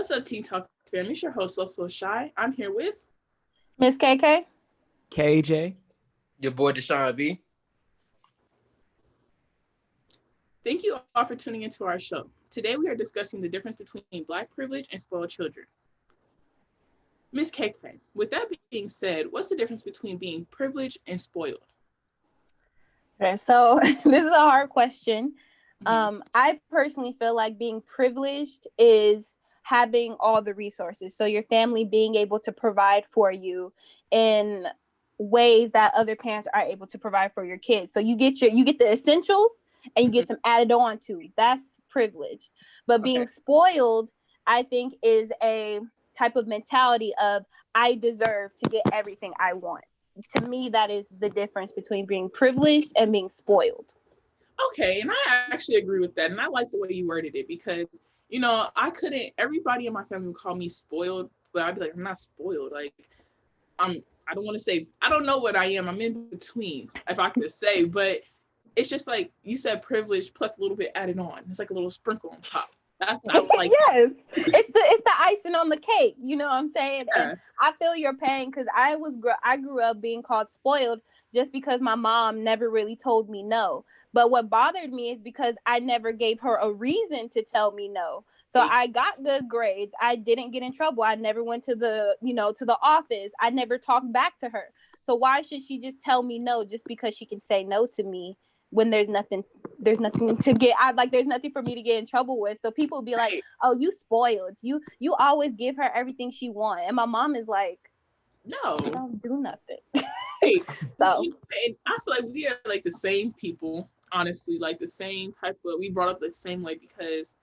What's up, Teen Talk fam? It's your host, So Shy. I'm here with Miss KK. KJ. Your boy Deshaun B. Thank you all for tuning into our show. Today we are discussing the difference between Black privilege and spoiled children. Miss KK, with that being said, what's the difference between being privileged and spoiled? Okay, so this is a hard question. I personally feel like being privileged is having all the resources. So your family being able to provide for you in ways that other parents are able to provide for your kids. So you get the essentials and you get some added on to. That's privileged. But being spoiled, I think, is a type of mentality of I deserve to get everything I want. To me, that is the difference between being privileged and being spoiled. Okay, and I actually agree with that. And I like the way you worded it because, everybody in my family would call me spoiled, but I'd be like, I'm not spoiled. Like, I don't want to say, I don't know what I am. I'm in between, if I could say, but it's just like you said, privilege plus a little bit added on. It's like a little sprinkle on top. That's not like yes, it's the icing on the cake. You know what I'm saying? Yeah. And I feel your pain because I grew up being called spoiled just because my mom never really told me no. But what bothered me is because I never gave her a reason to tell me no. So I got good grades. I didn't get in trouble. I never went to the office. I never talked back to her. So why should she just tell me no just because she can say no to me when there's nothing to get there's nothing for me to get in trouble with. So people be like, oh, you spoiled. You always give her everything she wants. And my mom is like, no, I don't do nothing. So and I feel like we are like the same people, honestly, like the same type of, we brought up the same way because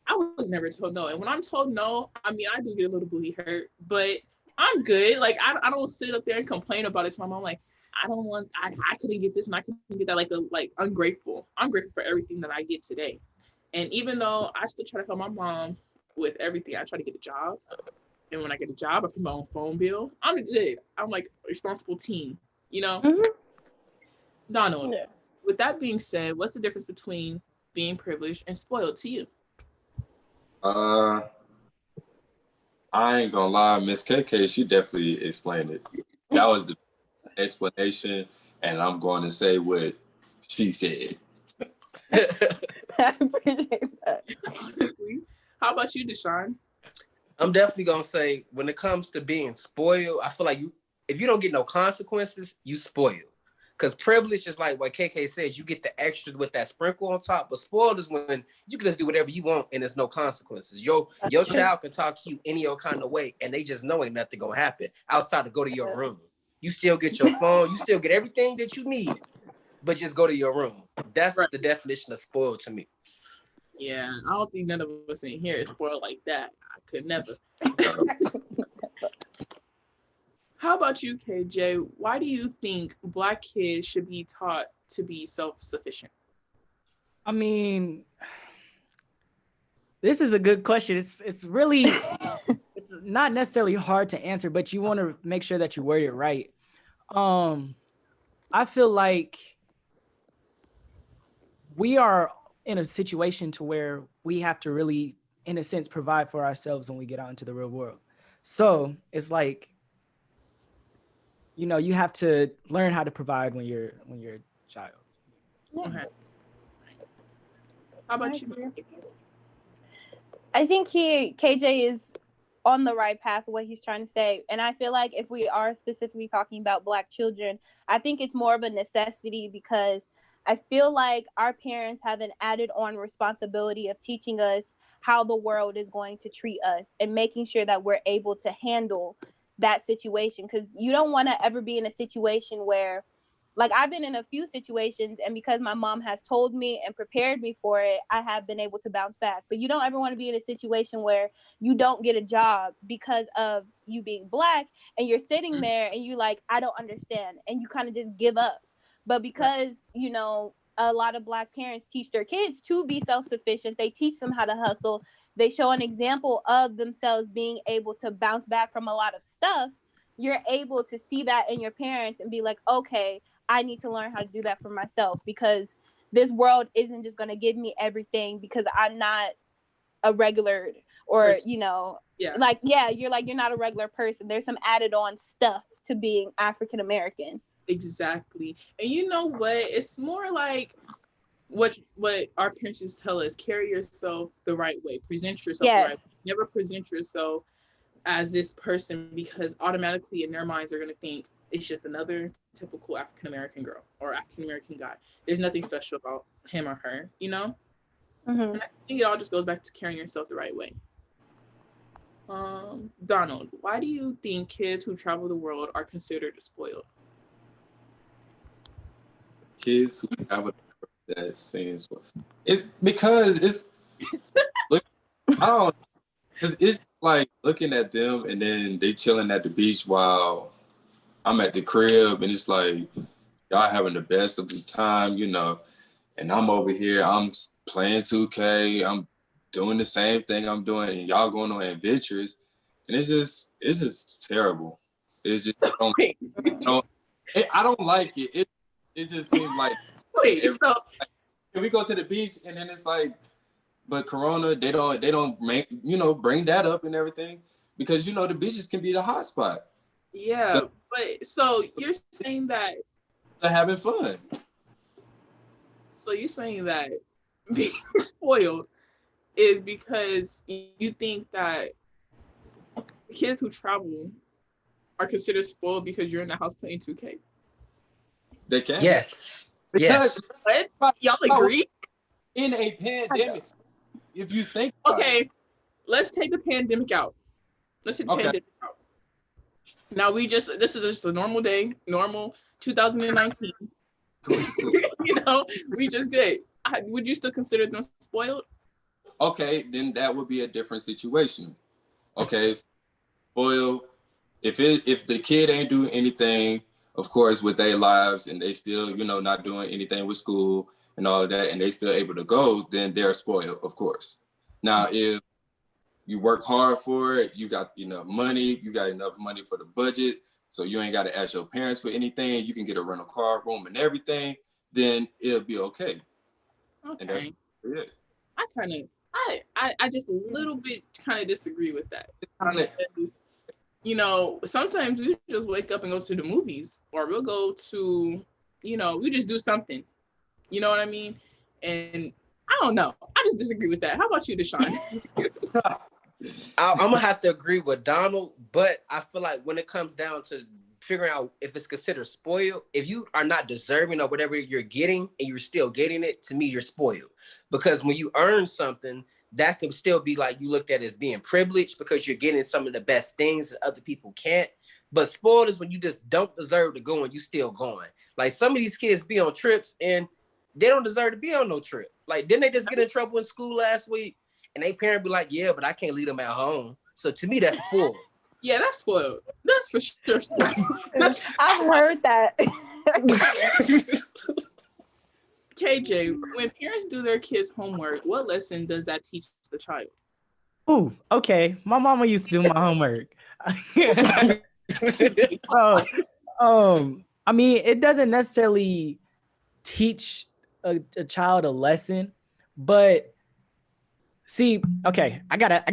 I was never told no. And when I'm told no, I mean, I do get a little booty hurt, but I'm good. Like, I don't sit up there and complain about it to my mom. Like, I couldn't get this and I couldn't get that. Like ungrateful. I'm grateful for everything that I get today. And even though I still try to help my mom with everything, I try to get a job. And when I get a job, I pay my own phone bill. I'm good. I'm like a responsible teen, Donald, with that being said, what's the difference between being privileged and spoiled to you? I ain't gonna lie, Miss KK, she definitely explained it. That was the explanation, and I'm going to say what she said. I appreciate that. Honestly. How about you, Deshaun? I'm definitely gonna say when it comes to being spoiled, I feel like if you don't get no consequences, you spoiled. Because privilege is like what KK said, you get the extras with that sprinkle on top, but spoiled is when you can just do whatever you want and there's no consequences. Your child can talk to you any old kind of way and they just know ain't nothing gonna happen outside to go to your room. You still get your phone, you still get everything that you need, but just go to your room. That's the definition of spoiled to me. Yeah, I don't think none of us in here is spoiled like that. I could never. How about you, KJ? Why do you think Black kids should be taught to be self-sufficient? I mean, this is a good question. It's really, it's not necessarily hard to answer, but you want to make sure that you word it right. I feel like we are in a situation to where we have to really, in a sense, provide for ourselves when we get out into the real world. So it's like, you have to learn how to provide when you're a child. Okay. How about you? I think KJ is on the right path of what he's trying to say. And I feel like if we are specifically talking about Black children, I think it's more of a necessity because I feel like our parents have an added on responsibility of teaching us how the world is going to treat us and making sure that we're able to handle that situation. Because you don't want to ever be in a situation where, like, I've been in a few situations, and because my mom has told me and prepared me for it, I have been able to bounce back. But you don't ever want to be in a situation where you don't get a job because of you being Black, and you're sitting there and you like, I don't understand, and you kind of just give up. But because, a lot of Black parents teach their kids to be self-sufficient, they teach them how to hustle, they show an example of themselves being able to bounce back from a lot of stuff, you're able to see that in your parents and be like, okay, I need to learn how to do that for myself because this world isn't just going to give me everything because I'm not a regular or Person. you know, Yeah. like you're not a regular person. There's some added on stuff to being African American. Exactly. And you know what? It's more like what our parents just tell us: carry yourself the right way, present yourself the right way. Never present yourself as this person, because automatically in their minds they're going to think it's just another typical African American girl or African American guy. There's nothing special about him or her, you know. Mm-hmm. And I think it all just goes back to carrying yourself the right way. Donald, why do you think kids who travel the world are considered spoiled? Kids who travel the world, that seems it's because it's look, I don't, cause it's like looking at them and then they chilling at the beach while I'm at the crib, and it's like y'all having the best of the time, you know, and I'm over here, I'm playing 2K, I'm doing the same thing I'm doing, and y'all going on adventures, and it's just terrible. It's just I don't like it. It just seems like So we go to the beach and then it's like, but Corona, they don't make, you know, bring that up and everything, because you know the beaches can be the hot spot. yeah, but so you're saying that They're having fun. So you're saying that being spoiled is because you think that kids who travel are considered spoiled because you're in the house playing 2K? They can. Yes. Because What? Y'all agree? in a pandemic, if you think about Okay, let's take the pandemic out. Pandemic out. Now this is just a normal day, normal 2019. Cool. You know, we just good. Would you still consider them spoiled? Okay, then that would be a different situation. Okay, spoiled. If the kid ain't doing anything, of course, with their lives, and they still, you know, not doing anything with school and all of that, and they still able to go, then they're spoiled, of course. Now, if you work hard for it, you got enough money, you got enough money for the budget, so you ain't got to ask your parents for anything, you can get a rental car, room, and everything, then it'll be okay. Okay. And that's it. I just a little bit kind of disagree with that. It's kind of, you know, sometimes we just wake up and go to the movies, or we'll go to, you know, we just do something. You know what I mean? And I don't know. I just disagree with that. How about you, Deshaun? I'm gonna have to agree with Donald, but I feel like when it comes down to figuring out if it's considered spoiled, if you are not deserving of whatever you're getting and you're still getting it, to me, you're spoiled. Because when you earn something, that can still be like you looked at as being privileged because you're getting some of the best things that other people can't. But spoiled is when you just don't deserve to go and you still going. Like some of these kids be on trips and they don't deserve to be on no trip. Like, didn't they just get in trouble in school last week? And they parent be like, yeah, but I can't leave them at home. So to me, that's spoiled. Yeah, that's spoiled. That's for sure spoiled. I've heard that. KJ, when parents do their kids' homework, what lesson does that teach the child? Ooh, okay. My mama used to do my homework. I mean, it doesn't necessarily teach a child a lesson, but see, okay, I gotta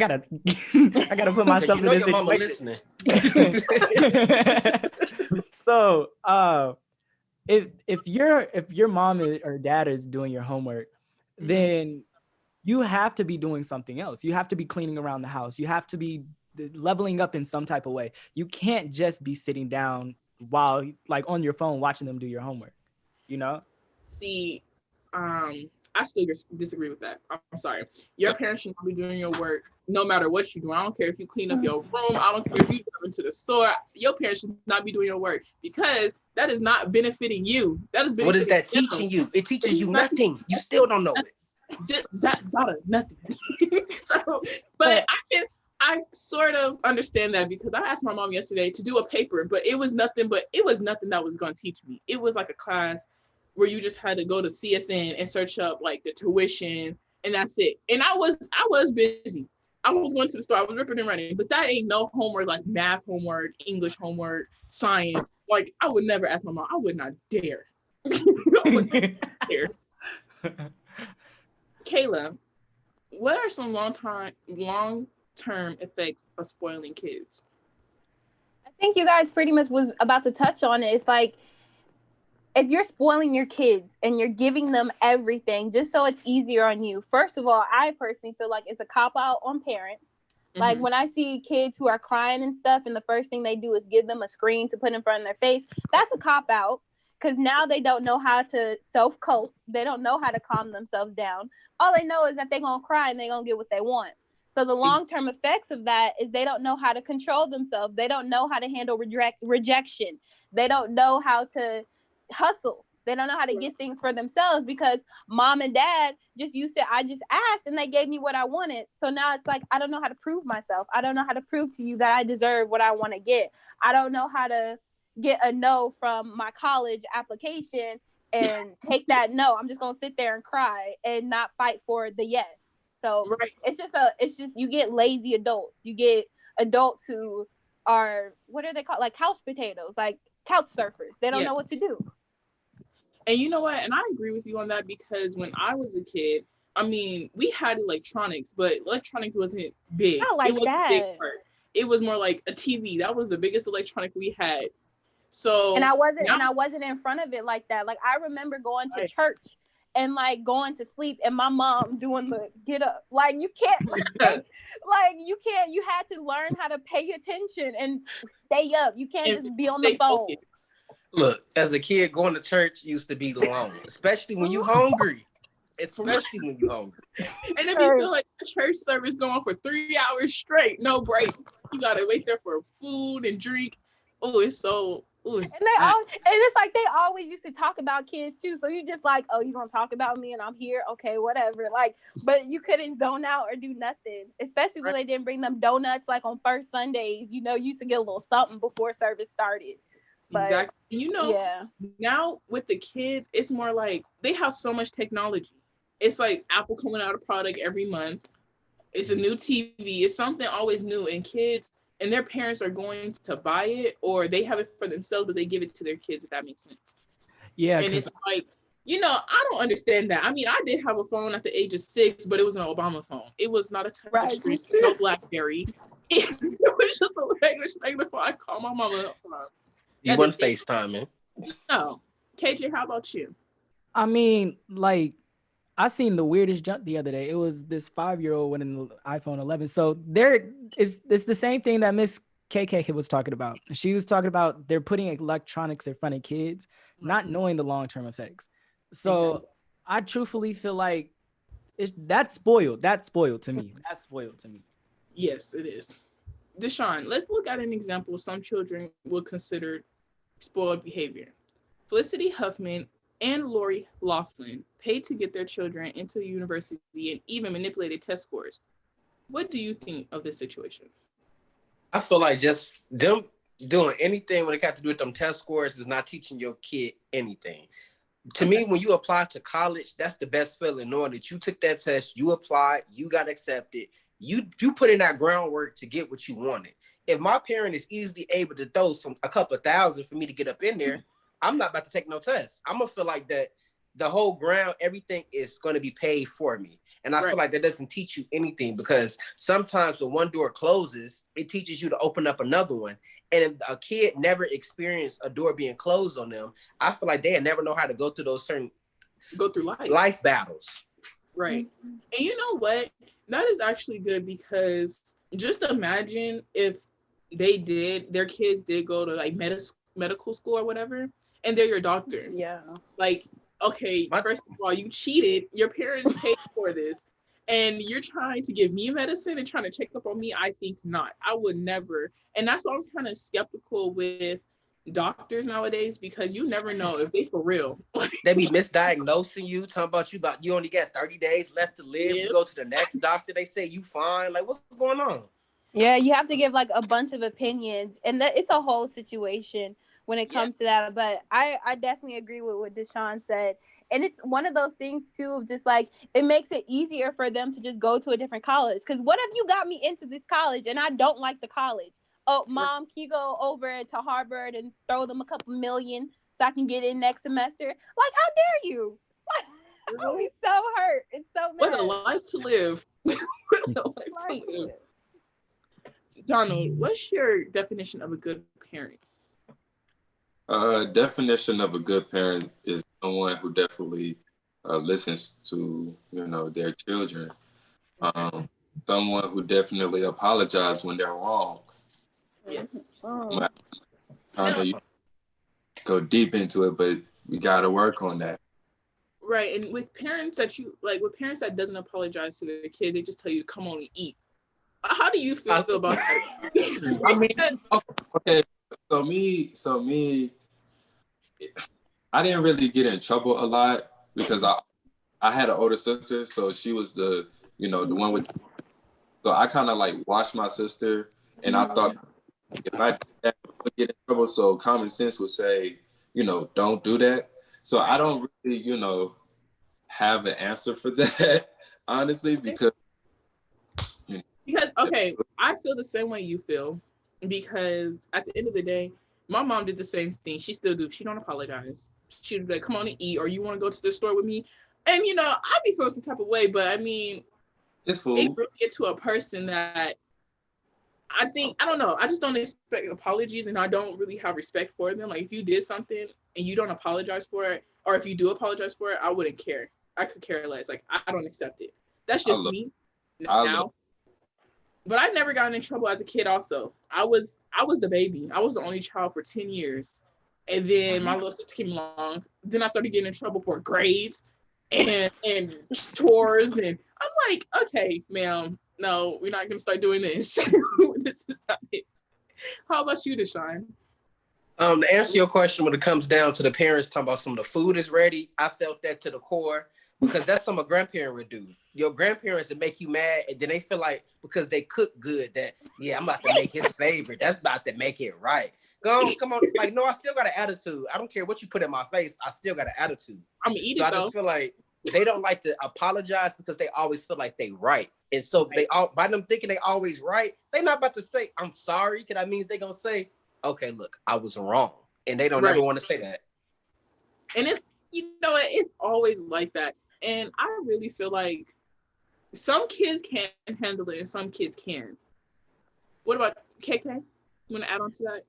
put myself in this situation. So, if your mom or dad is doing your homework, then you have to be doing something else. You have to be cleaning around the house. You have to be leveling up in some type of way. You can't just be sitting down while like on your phone watching them do your homework, you know? See, I still disagree with that. I'm sorry. Your parents should not be doing your work no matter what you do. I don't care if you clean up your room. I don't care if you go into the store. Your parents should not be doing your work because that is not benefiting you. That is benefiting What is that teaching you? It teaches you nothing. You still don't know it. Zip, zap, zada, nothing. So, but I sort of understand that because I asked my mom yesterday to do a paper, but it was nothing that was going to teach me. It was like a class where you just had to go to CSN and search up like the tuition, and that's it. And I was busy. I was going to the store. I was ripping and running, but that ain't no homework, like math homework, English homework, science. Like I would never ask my mom. I would not dare. I would not dare. Kayla, what are some long term effects of spoiling kids? I think you guys pretty much was about to touch on it. It's like, if you're spoiling your kids and you're giving them everything just so it's easier on you, first of all, I personally feel like it's a cop out on parents. Like when I see kids who are crying and stuff, and the first thing they do is give them a screen to put in front of their face, that's a cop out, because now they don't know how to self-cope. They don't know how to calm themselves down. All they know is that they're going to cry and they're going to get what they want. So the long-term effects of that is they don't know how to control themselves. They don't know how to handle rejection. They don't know how to hustle. They don't know how to get things for themselves, because mom and dad just used to, I just asked and they gave me what I wanted. So now it's like, I don't know how to prove myself. I don't know how to prove to you that I deserve what I want to get. I don't know how to get a no from my college application and take that no. I'm just going to sit there and cry and not fight for the yes. So it's just, you get lazy adults. You get adults who are, what are they called? Like couch potatoes, like couch surfers. They don't know what to do. And you know what? And I agree with you on that, because when I was a kid, I mean, we had electronics, but electronics wasn't big. Not like it was that. A big part. It was more like a TV. That was the biggest electronic we had. So and I wasn't in front of it like that. Like I remember going to church and like going to sleep, and my mom doing the get up. Like you can't, you had to learn how to pay attention and stay up. You can't just be on the phone. Focused. Look, as a kid, going to church used to be long, especially when you hungry. Especially when you hungry. And if you feel like the church service going for 3 hours straight, no breaks, you gotta wait there for food and drink. Oh, it's so. Ooh, it's and it's like they always used to talk about kids too. So you just like, oh, you gonna talk about me and I'm here, okay, whatever. Like, but you couldn't zone out or do nothing, especially when they didn't bring them donuts like on first Sundays. You know, you used to get a little something before service started. But, exactly. You know, now with the kids, it's more like they have so much technology. It's like Apple coming out a product every month. It's a new TV. It's something always new. And kids and their parents are going to buy it, or they have it for themselves, but they give it to their kids, if that makes sense. Yeah. And it's like, you know, I don't understand that. I mean, I did have a phone at the age of 6, but it was an Obama phone. It was not a touch screen, no BlackBerry. It was just a regular phone. I called my mama from. You want to FaceTime, man? No. KJ, how about you? I mean, like, I seen the weirdest junk the other day. It was this 5-year-old with an iPhone 11. So it's the same thing that Miss KK was talking about. She was talking about they're putting electronics in front of kids, not knowing the long-term effects. So I truthfully feel like that's spoiled. That's spoiled to me. That's spoiled to me. Yes, it is. Deshaun, let's look at an example some children would consider spoiled behavior. Felicity Huffman and Lori Loughlin paid to get their children into university and even manipulated test scores. What do you think of this situation? I feel like just them doing anything when it got to do with them test scores is not teaching your kid anything. To me, when you apply to college, that's the best feeling, knowing that you took that test, you applied, you got accepted. You put in that groundwork to get what you wanted. If my parent is easily able to throw a couple of thousand for me to get up in there, I'm not about to take no test. I'm gonna feel like that the whole ground, everything is gonna be paid for me. And I feel like that doesn't teach you anything, because sometimes when one door closes, it teaches you to open up another one. And if a kid never experienced a door being closed on them, I feel like they never know how to go through those go through life battles. Right. And you know what? That is actually good, because just imagine if their kids did go to like medical school or whatever, and they're your doctor. Yeah. Like, okay, first of all, you cheated. Your parents paid for this, and you're trying to give me medicine and trying to check up on me. I think not. I would never. And that's why I'm kind of skeptical with doctors nowadays, because you never know if they for real. They be misdiagnosing you, talking about you only got 30 days left to live. You go to the next doctor, they say you fine. Like, what's going on? Yeah, you have to give like a bunch of opinions, and it's a whole situation when it comes to that. But I definitely agree with what Deshaun said. And it's one of those things too, of just like, it makes it easier for them to just go to a different college. Because what if you got me into this college and I don't like the college? Oh, mom, can you go over to Harvard and throw them a couple million so I can get in next semester? Like, how dare you? I'll be so hurt. It's so mad. What a life to live. What a life to live. Donald, what's your definition of a good parent? Definition of a good parent is someone who definitely listens to, their children. Someone who definitely apologizes when they're wrong. Yes. Oh. I know you go deep into it, but we got to work on that. Right, and with parents that doesn't apologize to their kids, they just tell you to come on and eat. How do you feel about that? I mean, okay, so me, I didn't really get in trouble a lot because I had an older sister, so she was the one with. So I kind of like watched my sister, and I thought if I did that, I would get in trouble. So common sense would say, don't do that. So I don't really, have an answer for that, honestly, because okay, I feel the same way you feel, because at the end of the day, my mom did the same thing. She still do. She don't apologize. She'd be like, come on and eat, or you want to go to the store with me? And I'd be feeling some type of way, but I mean, it's food. It really get to a person that I don't know. I just don't expect apologies, and I don't really have respect for them. Like if you did something and you don't apologize for it, or if you do apologize for it, I wouldn't care. I could care less. Like I don't accept it. That's just me now. But I never got in trouble as a kid. Also, I was the baby. I was the only child for 10 years, and then my little sister came along. Then I started getting in trouble for grades and chores, and I'm like, okay, ma'am, no, we're not gonna start doing this. This is not it. How about you, Deshaun? To answer your question, when it comes down to the parents talking about some of the food is ready, I felt that to the core, because that's something a grandparent would do. Your grandparents would make you mad, and then they feel like because they cook good that, I'm about to make his favorite. That's about to make it right. Go on, come on. Like, no, I still got an attitude. I don't care what you put in my face. I still got an attitude. I'm gonna eat so it, I just feel like they don't like to apologize because they always feel like they right. And so they all, by them thinking they always right, they not about to say, I'm sorry, because that means they gonna say, okay, look, I was wrong. And they don't ever want to say that. And it's, it's always like that. And I really feel like some kids can't handle it and some kids can. What about KK? You want to add on to that?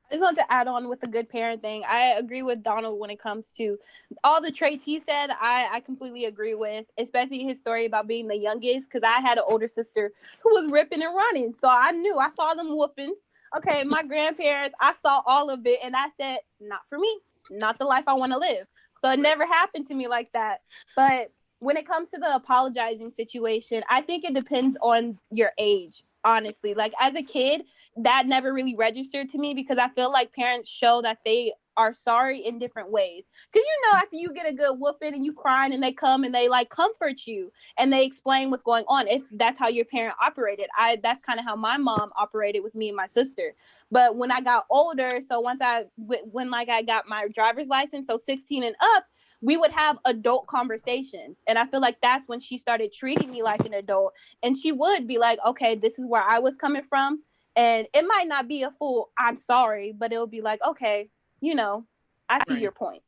I just want to add on with the good parent thing. I agree with Donald when it comes to all the traits he said. I completely agree with, especially his story about being the youngest, because I had an older sister who was ripping and running. So I saw them whoopings. Okay, my grandparents, I saw all of it, and I said, not for me, not the life I want to live. So it never happened to me like that. But when it comes to the apologizing situation, I think it depends on your age, honestly. Like as a kid, that never really registered to me because I feel like parents show that they are sorry in different ways. Because after you get a good whooping and you crying and they come and they like comfort you and they explain what's going on, if that's how your parent operated. That's kind of how my mom operated with me and my sister. But when I got older, so when I got my driver's license, so 16 and up, we would have adult conversations. And I feel like that's when she started treating me like an adult. And she would be like, okay, this is where I was coming from. And it might not be a full, I'm sorry, but it'll be like, okay, I see your point.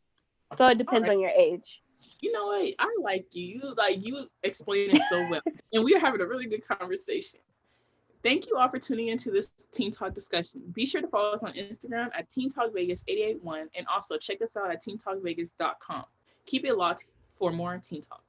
So it depends on your age. You know what? I like you. You explain it so well. And we are having a really good conversation. Thank you all for tuning into this Teen Talk discussion. Be sure to follow us on Instagram at Teen Talk Vegas 881 and also check us out at teentalkvegas.com. Keep it locked for more Teen Talk.